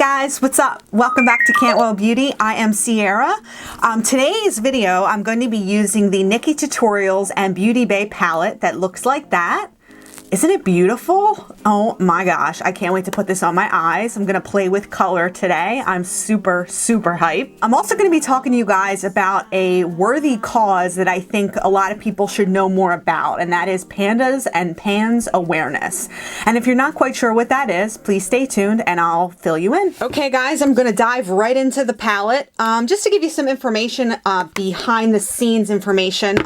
guys, what's up? Welcome back to Cantwell Beauty. I am Sierra. Today's video, I'm going to be using the Nikkie Tutorials and Beauty Bay palette that looks like that. Isn't it beautiful? Oh my gosh, I can't wait to put this on my eyes. I'm gonna play with color today. I'm super hyped. I'm also gonna be talking to you guys about a worthy cause that I think a lot of people should know more about, and that is Pandas and Pans awareness. And if you're not quite sure what that is, please stay tuned and I'll fill you in. Okay guys, I'm gonna dive right into the palette. Just to give you some information, behind the scenes information.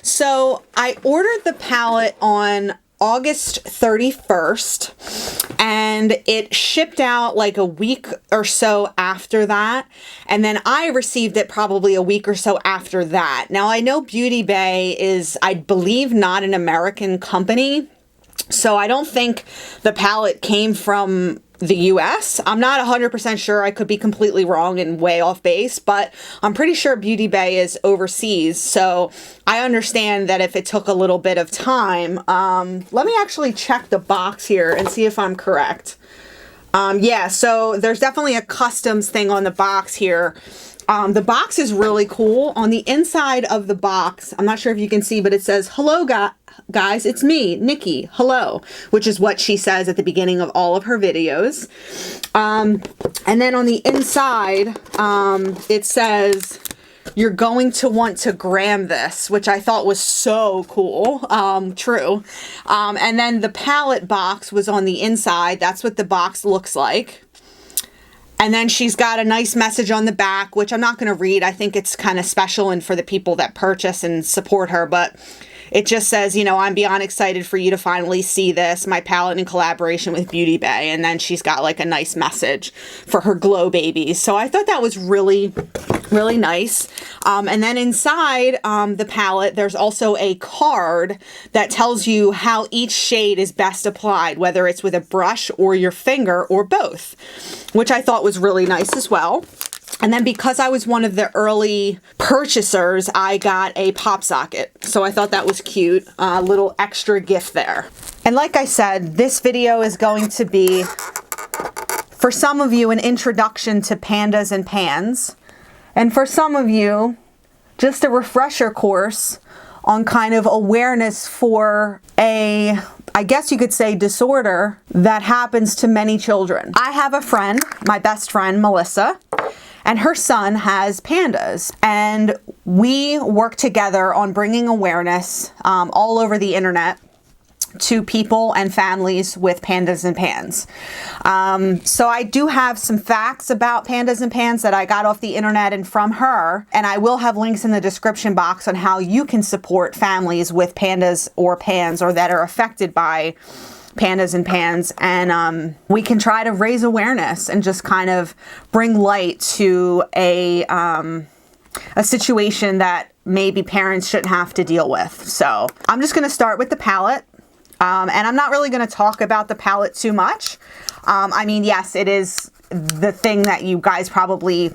So I ordered the palette on August 31st and it shipped out like a week or so after that, and then I received it probably a week or so after that. Now I know Beauty Bay is, I believe, not an American company, so I don't think the palette came from the US. I'm not 100% sure. I could be completely wrong and way off base, but I'm pretty sure Beauty Bay is overseas. So I understand that if it took a little bit of time, let me actually check the box here and see if I'm correct. Yeah, so there's definitely a customs thing on the box here. The box is really cool. On the inside of the box, I'm not sure if you can see, but it says, "Hello guys, it's me, Nikkie, hello," which is what she says at the beginning of all of her videos. And then on the inside, it says, "You're going to want to gram this," which I thought was so cool. True. And then the palette box was on the inside. That's what the box looks like. And then she's got a nice message on the back, which I'm not going to read. I think it's kind of special and for the people that purchase and support her, but it just says, you know, "I'm beyond excited for you to finally see this, my palette in collaboration with Beauty Bay." And then she's got like a nice message for her glow babies. So I thought that was really nice. And then inside the palette, there's also a card that tells you how each shade is best applied, whether it's with a brush or your finger or both, which I thought was really nice as well. And then because I was one of the early purchasers, I got a pop socket. So I thought that was cute. A little extra gift there. And like I said, this video is going to be, for some of you, an introduction to Pandas and Pans. And for some of you, just a refresher course on kind of awareness for a, I guess you could say, disorder that happens to many children. I have a friend, my best friend, Melissa, and her son has pandas, and we work together on bringing awareness all over the internet to people and families with Pandas and Pans. So I do have some facts about Pandas and Pans that I got off the internet and from her, and I will have links in the description box on how you can support families with pandas or pans, or that are affected by Pandas and Pans, and we can try to raise awareness and just kind of bring light to a situation that maybe parents shouldn't have to deal with. So I'm just going to start with the palette, and I'm not really going to talk about the palette too much. I mean, yes, it is the thing that you guys probably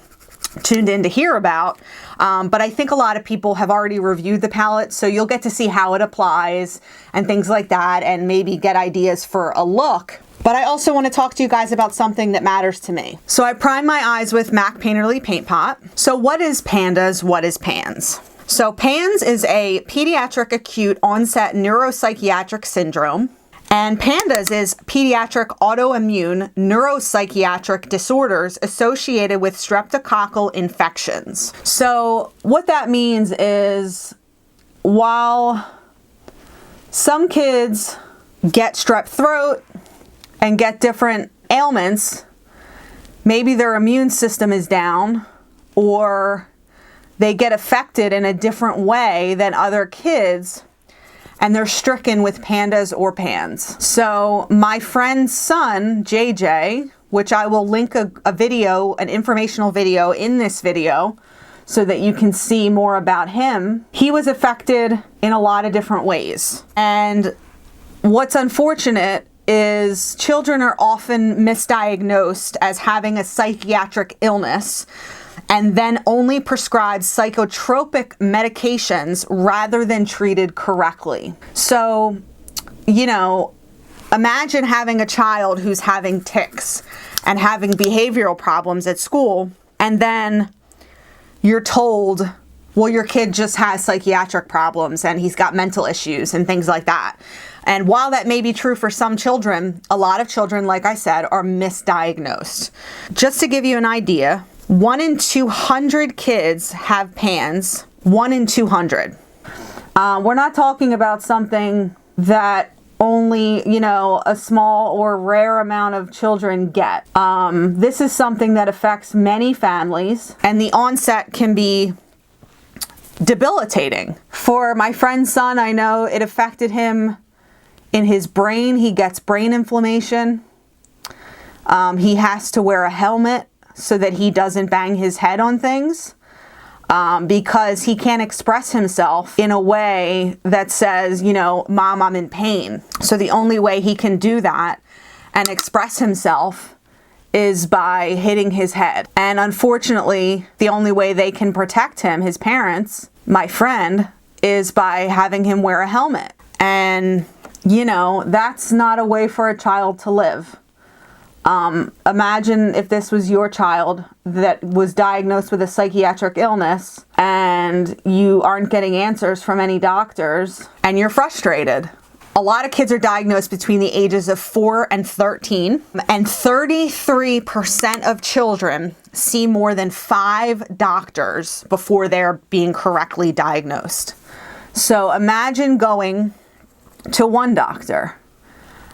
tuned in to hear about, but I think a lot of people have already reviewed the palette, so you'll get to see how it applies and things like that, and maybe get ideas for a look. But I also want to talk to you guys about something that matters to me. So I prime my eyes with MAC Painterly Paint Pot. So what is Pandas? What is Pans? So PANS is a pediatric acute onset neuropsychiatric syndrome. And Pandas is pediatric autoimmune neuropsychiatric disorders associated with streptococcal infections. So what that means is, while some kids get strep throat and get different ailments, maybe their immune system is down, or they get affected in a different way than other kids, and they're stricken with Pandas or Pans. So my friend's son, JJ, which I will link a video, an informational video in this video so that you can see more about him, he was affected in a lot of different ways. And what's unfortunate is children are often misdiagnosed as having a psychiatric illness, and then only prescribed psychotropic medications rather than treated correctly. So, you know, imagine having a child who's having tics and having behavioral problems at school, and then you're told, well, your kid just has psychiatric problems and he's got mental issues and things like that. And while that may be true for some children, a lot of children, like I said, are misdiagnosed. Just to give you an idea, 1 in 200 kids have PANS. 1 in 200. We're not talking about something that only, you know, a small or rare amount of children get. This is something that affects many families, and the onset can be debilitating. For my friend's son, I know it affected him in his brain. He gets brain inflammation. He has to wear a helmet so that he doesn't bang his head on things, because he can't express himself in a way that says, you know, Mom, I'm in pain. So the only way he can do that and express himself is by hitting his head. And unfortunately, the only way they can protect him, his parents, my friend, is by having him wear a helmet. And you know, that's not a way for a child to live. Imagine if this was your child that was diagnosed with a psychiatric illness and you aren't getting answers from any doctors and you're frustrated. A lot of kids are diagnosed between the ages of 4 and 13, and 33% of children see more than 5 doctors before they're being correctly diagnosed. So imagine going to one doctor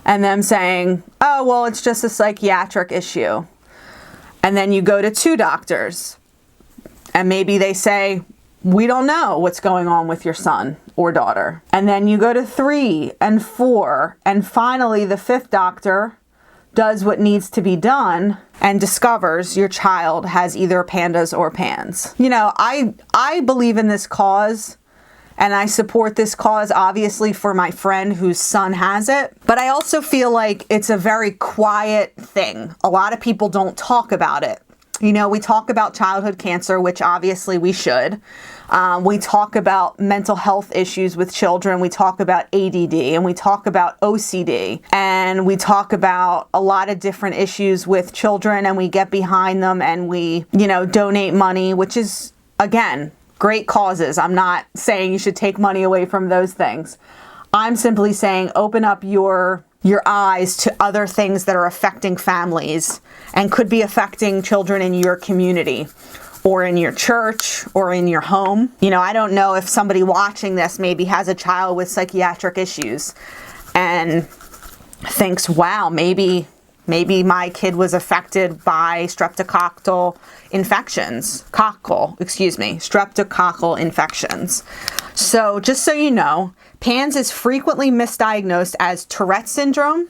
and them saying, oh, well, it's just a psychiatric issue. And then you go to 2 doctors and maybe they say, we don't know what's going on with your son or daughter. And then you go to 3 and 4, and finally the 5th doctor does what needs to be done and discovers your child has either PANDAS or PANS. You know, I believe in this cause. And I support this cause, obviously, for my friend whose son has it. But I also feel like it's a very quiet thing. A lot of people don't talk about it. You know, we talk about childhood cancer, which obviously we should. We talk about mental health issues with children. We talk about ADD, and we talk about OCD. And we talk about a lot of different issues with children, and we get behind them and we, you know, donate money, which is, again, great causes. I'm not saying you should take money away from those things. I'm simply saying open up your eyes to other things that are affecting families and could be affecting children in your community or in your church or in your home. You know, I don't know if somebody watching this maybe has a child with psychiatric issues and thinks, wow, maybe my kid was affected by streptococcal infections. Streptococcal infections. So just so you know, PANS is frequently misdiagnosed as Tourette syndrome,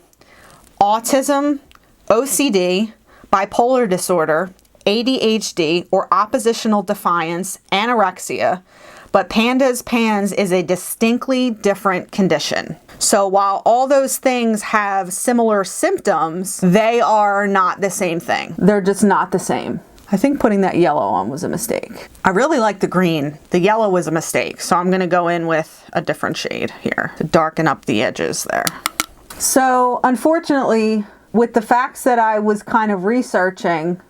autism, OCD, bipolar disorder, ADHD, or oppositional defiance, anorexia, but Pandas PANS is a distinctly different condition. So while all those things have similar symptoms, they are not the same thing. They're just not the same. I think putting that yellow on was a mistake. I really like the green. The yellow was a mistake, so I'm gonna go in with a different shade here to darken up the edges there. So unfortunately, with the facts that I was kind of researching,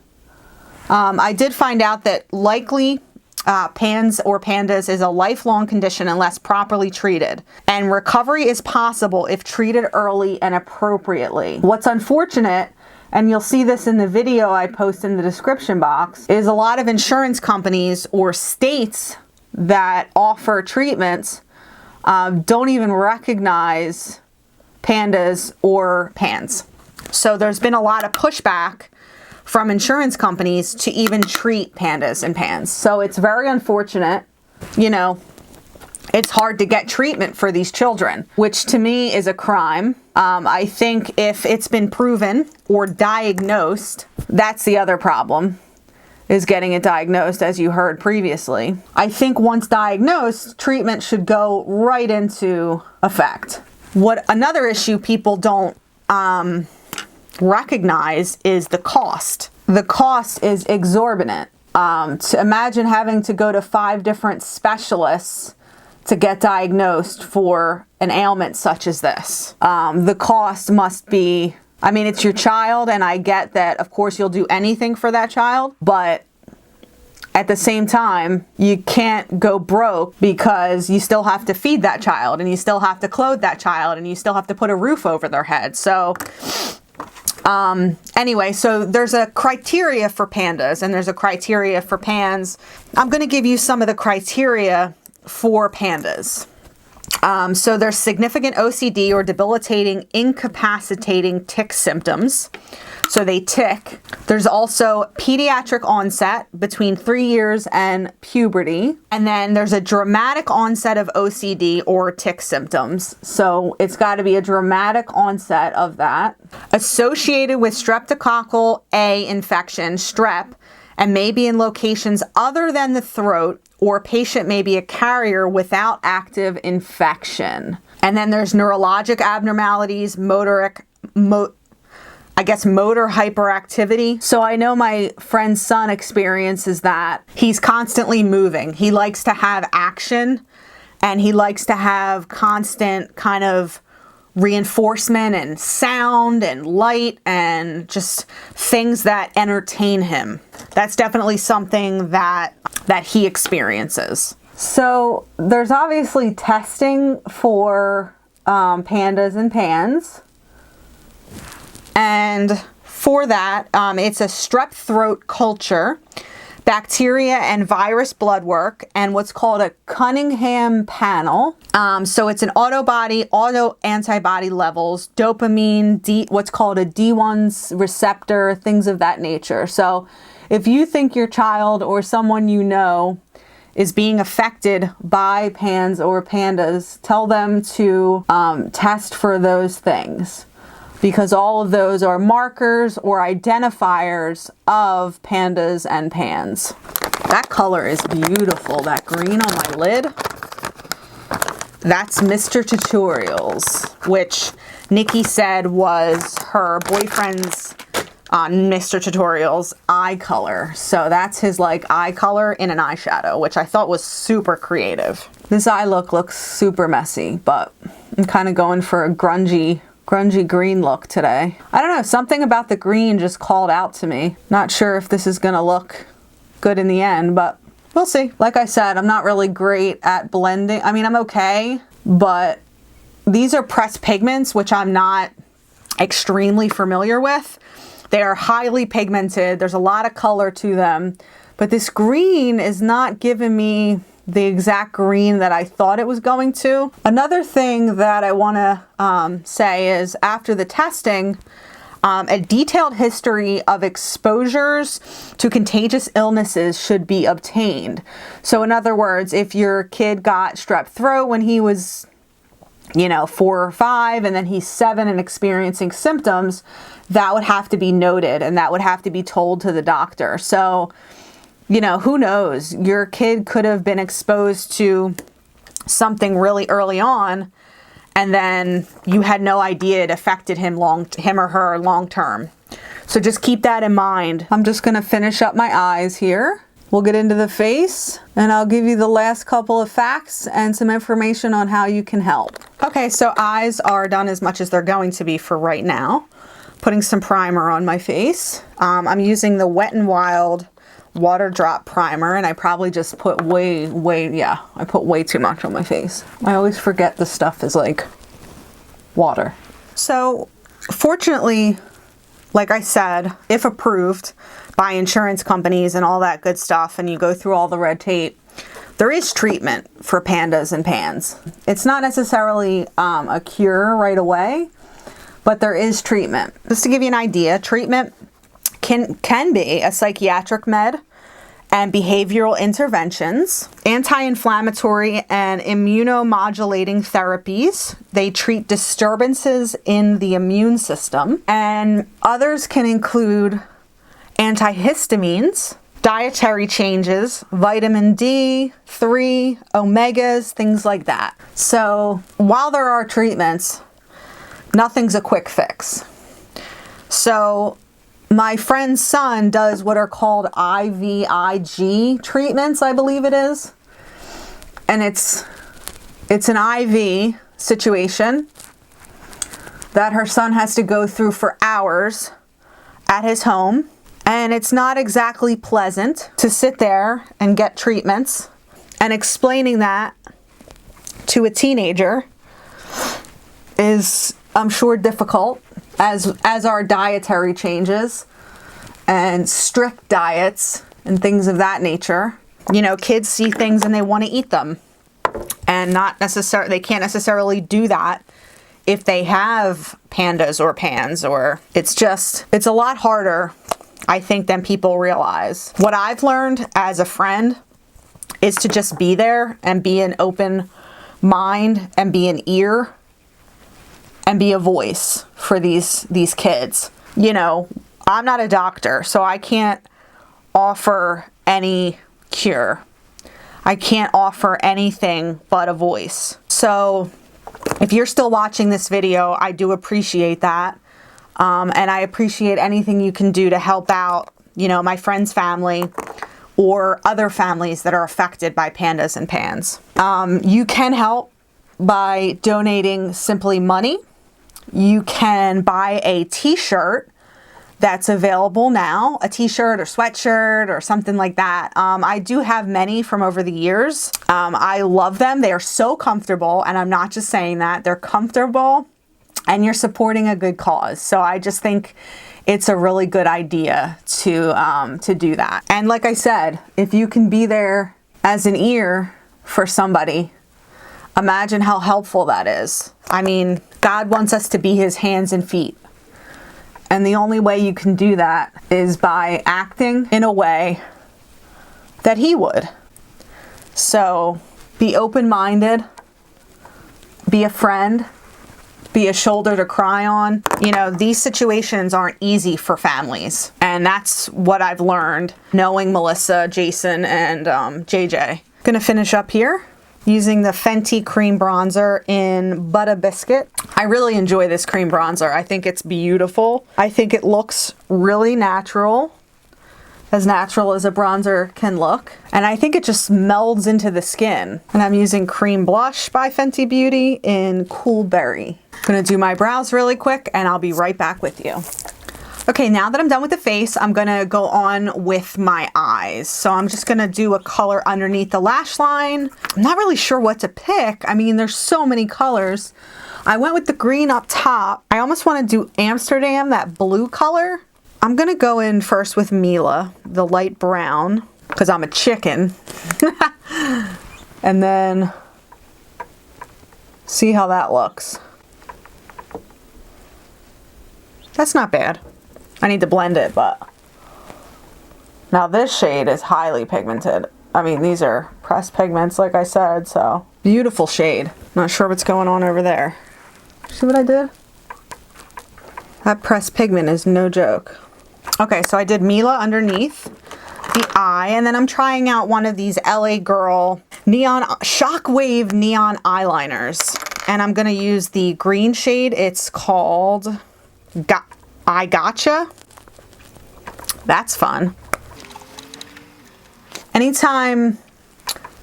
I did find out that likely PANS or PANDAS is a lifelong condition unless properly treated, and recovery is possible if treated early and appropriately. What's unfortunate, and you'll see this in the video I post in the description box, is a lot of insurance companies or states that offer treatments don't even recognize PANDAS or PANS. So there's been a lot of pushback from insurance companies to even treat PANDAS and PANS. So it's very unfortunate. You know, it's hard to get treatment for these children, which to me is a crime. I think if it's been proven or diagnosed, that's the other problem, is getting it diagnosed, as you heard previously. I think once diagnosed, treatment should go right into effect. What another issue people don't recognize is the cost. The cost is exorbitant. To imagine having to go to 5 different specialists to get diagnosed for an ailment such as this. The cost must be I mean, it's your child, and I get that, of course, you'll do anything for that child, but at the same time, you can't go broke because you still have to feed that child, and you still have to clothe that child, and you still have to put a roof over their head. So anyway, so there's a criteria for pandas and there's a criteria for pans. I'm going to give you some of the criteria for pandas. So there's significant OCD or debilitating, incapacitating tic symptoms. So they tick. There's also pediatric onset between 3 years and puberty. And then there's a dramatic onset of OCD or tic symptoms. So it's got to be a dramatic onset of that. Associated with streptococcal A infection, strep, and may be in locations other than the throat, or patient may be a carrier without active infection. And then there's neurologic abnormalities, motor hyperactivity. So I know my friend's son experiences that. He's constantly moving. He likes to have action, and he likes to have constant kind of reinforcement and sound and light and just things that entertain him. That's definitely something that he experiences. So there's obviously testing for pandas and pans. And for that, it's a strep throat culture, bacteria and virus blood work, and what's called a Cunningham panel. So it's an auto antibody levels, dopamine, what's called a D1 receptor, things of that nature. So if you think your child or someone you know is being affected by pans or pandas, tell them to test for those things, because all of those are markers or identifiers of pandas and pans. That color is beautiful. That green on my lid. That's Mr. Tutorials, which Nikki said was her boyfriend's Mr. Tutorials eye color. So that's his like eye color in an eyeshadow, which I thought was super creative. This eye look looks super messy, but I'm kind of going for a grungy green look today. I don't know, something about the green just called out to me. Not sure if this is gonna look good in the end, but we'll see. Like I said, I'm not really great at blending. I mean, I'm okay, but these are pressed pigments, which I'm not extremely familiar with. They are highly pigmented. There's a lot of color to them, but this green is not giving me the exact green that I thought it was going to. Another thing that I want to say is after the testing, a detailed history of exposures to contagious illnesses should be obtained. So in other words, if your kid got strep throat when he was, 4 or 5, and then he's 7 and experiencing symptoms, that would have to be noted and that would have to be told to the doctor. So who knows? Your kid could have been exposed to something really early on, and then you had no idea it affected him or her long term. So just keep that in mind. I'm just going to finish up my eyes here. We'll get into the face, and I'll give you the last couple of facts and some information on how you can help. Okay, so eyes are done as much as they're going to be for right now. Putting some primer on my face. I'm using the Wet n Wild water drop primer, and I probably just put I put way too much on my face. I always forget the stuff is like water. So fortunately, like I said, if approved by insurance companies and all that good stuff, and you go through all the red tape, there is treatment for pandas and pans. It's not necessarily a cure right away, but there is treatment. Just to give you an idea, treatment can be a psychiatric med and behavioral interventions, anti-inflammatory and immunomodulating therapies. They treat disturbances in the immune system, and others can include antihistamines, dietary changes, vitamin D3, omegas, things like that. So while there are treatments, nothing's a quick fix. So my friend's son does what are called IVIG treatments, I believe it is. And it's an IV situation that her son has to go through for hours at his home. And it's not exactly pleasant to sit there and get treatments, and explaining that to a teenager is, I'm sure, difficult, as are dietary changes and strict diets and things of that nature. You know, kids see things and they want to eat them, and they can't necessarily do that if they have pandas or pans, or it's a lot harder, I think, than people realize. What I've learned as a friend is to just be there and be an open mind and be an ear and be a voice for these kids. You know, I'm not a doctor, so I can't offer any cure. I can't offer anything but a voice. So if you're still watching this video, I do appreciate that. And I appreciate anything you can do to help out, you know, my friend's family or other families that are affected by Pandas and Pans. You can help by donating simply money. You can buy a t-shirt that's available now, a t-shirt or sweatshirt or something like that. I do have many from over the years. I love them. They are so comfortable, and I'm not just saying that. They're comfortable, and you're supporting a good cause. So I just think it's a really good idea to do that. And like I said, if you can be there as an ear for somebody, imagine how helpful that is. I mean, God wants us to be his hands and feet. And the only way you can do that is by acting in a way that he would. So be open-minded, be a friend, be a shoulder to cry on. You know, these situations aren't easy for families. And that's what I've learned knowing Melissa, Jason, and JJ. Gonna finish up here using the Fenty cream bronzer in Butta Biscuit. I really enjoy this cream bronzer. I think it's beautiful. I think it looks really natural as a bronzer can look. And I think it just melds into the skin. And I'm using Cream Blush by Fenty Beauty in Cool Berry. I'm gonna do my brows really quick and I'll be right back with you. Okay, now that I'm done with the face, I'm gonna go on with my eyes. So I'm just gonna do a color underneath the lash line. I'm not really sure what to pick. I mean, there's so many colors. I went with the green up top. I almost wanna do Amsterdam, that blue color. I'm gonna go in first with Mila, the light brown, because I'm a chicken. And then see how that looks. That's not bad. I need to blend it, but now this shade is highly pigmented. I mean, these are pressed pigments, like I said, so beautiful shade. Not sure what's going on over there. See what I did? That pressed pigment is no joke. Okay, so I did Mila underneath the eye, and then I'm trying out one of these LA Girl Shockwave neon eyeliners, and I'm gonna use the green shade. It's called I Gotcha. That's fun. Anytime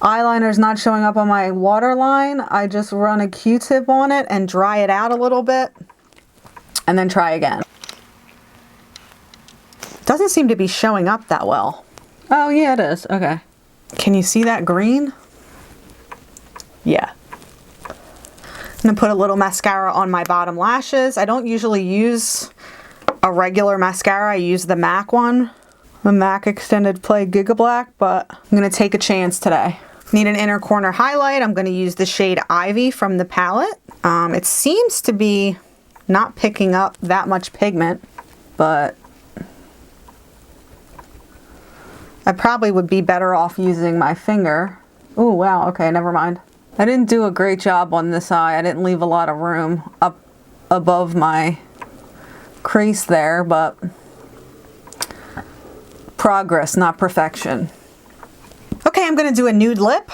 eyeliner's not showing up on my waterline, I just run a Q-tip on it and dry it out a little bit and then try again. Doesn't seem to be showing up that well. Oh yeah, it is. Okay. Can you see that green? Yeah. I'm gonna put a little mascara on my bottom lashes. I don't usually use a regular mascara. I use the MAC one, the MAC Extended Play Giga Black, but I'm gonna take a chance today. Need an inner corner highlight. I'm gonna use the shade Ivy from the palette. It seems to be not picking up that much pigment, but I probably would be better off using my finger. Oh wow, okay, never mind. I didn't do a great job on this eye. I didn't leave a lot of room up above my crease there, but progress, not perfection. Okay, I'm gonna do a nude lip.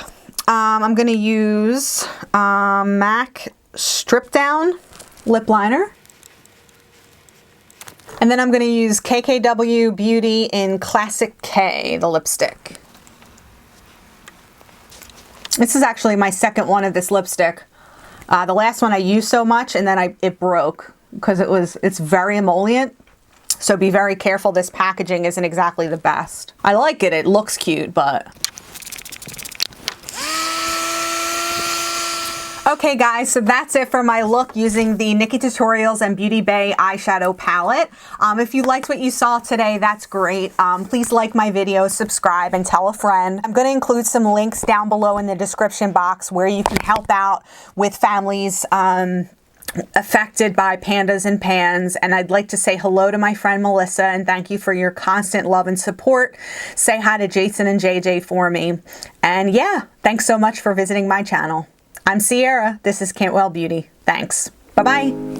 I'm gonna use MAC Strip Down lip liner. And then I'm gonna use KKW Beauty in Classic K, the lipstick. This is actually my second one of this lipstick. The last one I used so much and then it broke. because it's very emollient. So be very careful. This packaging isn't exactly the best. I like it. It looks cute, but... Okay guys, so that's it for my look using the NikkieTutorials and Beauty Bay eyeshadow palette. If you liked what you saw today, that's great. Please like my video, subscribe, and tell a friend. I'm going to include some links down below in the description box where you can help out with families affected by Pandas and Pans. And I'd like to say hello to my friend Melissa and thank you for your constant love and support. Say hi to Jason and JJ for me. And yeah, thanks so much for visiting my channel. I'm Sierra. This is Cantwell Beauty. Thanks. Bye-bye.